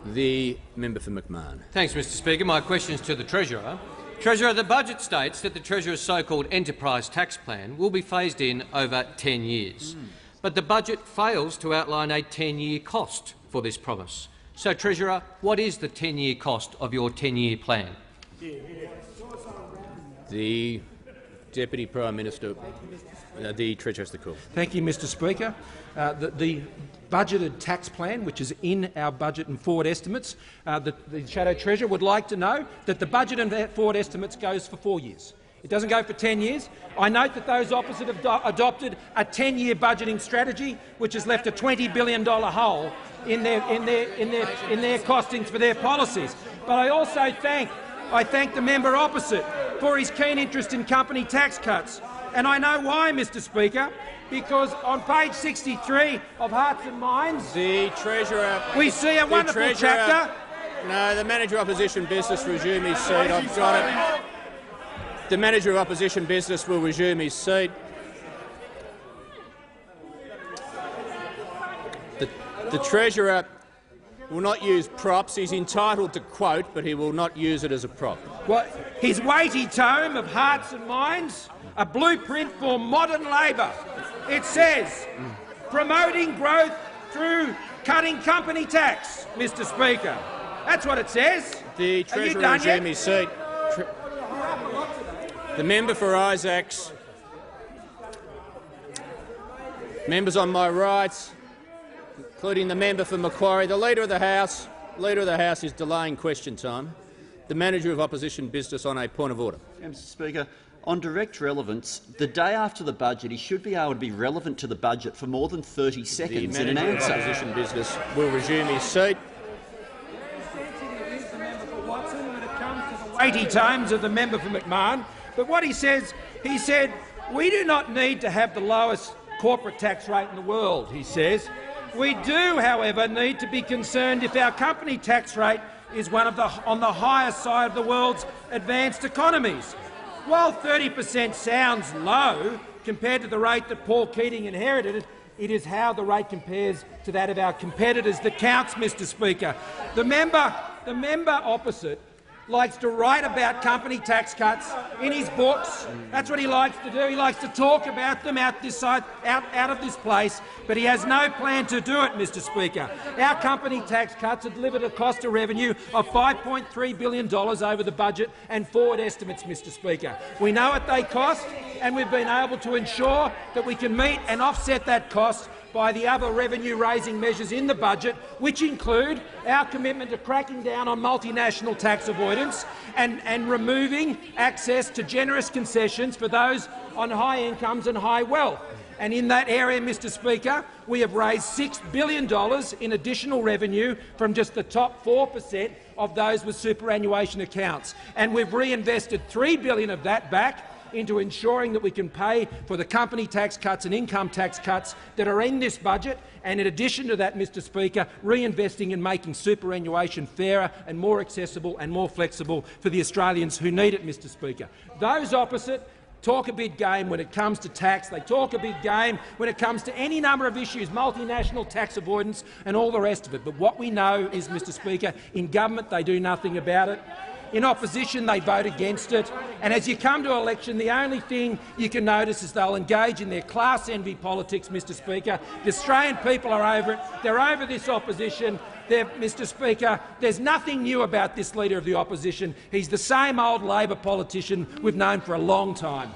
The member for McMahon. Thanks, Mr Speaker. My question is to the Treasurer. Treasurer, the budget states that the Treasurer's so-called enterprise tax plan will be phased in over 10 years. But the budget fails to outline a 10-year cost for this promise. So, Treasurer, what is the 10-year cost of your 10-year plan? The Deputy Prime Minister, the Treasurer has the call. Thank you, Mr Speaker. The budgeted tax plan, which is in our budget and forward estimates, the Shadow Treasurer would like to know that the budget and forward estimates goes for 4 years. It doesn't go for 10 years. I note that those opposite have adopted a 10-year budgeting strategy, which has left a $20 billion hole in their costings for their policies. But I also thank the member opposite for his keen interest in company tax cuts. And I know why, Mr Speaker, because on page 63 of Hearts and Minds, the Treasurer, we see a wonderful chapter. No, the Manager of Opposition Business resume his seat. I've got it. The Manager of Opposition Business will resume his seat. The Treasurer will not use props. He's entitled to quote, but he will not use it as a prop. His weighty tome of Hearts and Minds, a blueprint for modern Labor. It says, promoting growth through cutting company tax, Mr Speaker. That's what it says. The Treasurer will resume his seat. The member for Isaacs. Members on my right, including the member for Macquarie, the Leader of the House. Leader of the House is delaying question time. The Manager of Opposition Business on a point of order. Mr Speaker, on direct relevance, the day after the budget, he should be able to be relevant to the budget for more than 30 seconds in an answer. The Manager of Opposition Business will resume his seat. Weighty tomes of the member for McMahon. But what he said, we do not need to have the lowest corporate tax rate in the world, he says. We do, however, need to be concerned if our company tax rate is on the higher side of the world's advanced economies. While 30% sounds low compared to the rate that Paul Keating inherited, it is how the rate compares to that of our competitors that counts, Mr Speaker. The member opposite likes to write about company tax cuts in his books. That's what he likes to do. He likes to talk about them out of this place, but he has no plan to do it, Mr Speaker. Our company tax cuts have delivered a cost of revenue of $5.3 billion over the budget and forward estimates, Mr Speaker. We know what they cost, and we've been able to ensure that we can meet and offset that cost by the other revenue-raising measures in the budget, which include our commitment to cracking down on multinational tax avoidance and removing access to generous concessions for those on high incomes and high wealth. And in that area, Mr Speaker, we have raised $6 billion in additional revenue from just the top 4% of those with superannuation accounts. And we've reinvested $3 billion of that back into ensuring that we can pay for the company tax cuts and income tax cuts that are in this budget, and in addition to that, Mr Speaker, reinvesting in making superannuation fairer and more accessible and more flexible for the Australians who need it, Mr Speaker. Those opposite talk a big game when it comes to tax. They talk a big game when it comes to any number of issues, multinational tax avoidance and all the rest of it. But what we know is, Mr Speaker, in government they do nothing about it. In opposition, they vote against it. And as you come to election, the only thing you can notice is they'll engage in their class envy politics, Mr Speaker. The Australian people are over it. They're over this opposition. Mr Speaker, there's nothing new about this Leader of the Opposition. He's the same old Labor politician we've known for a long time.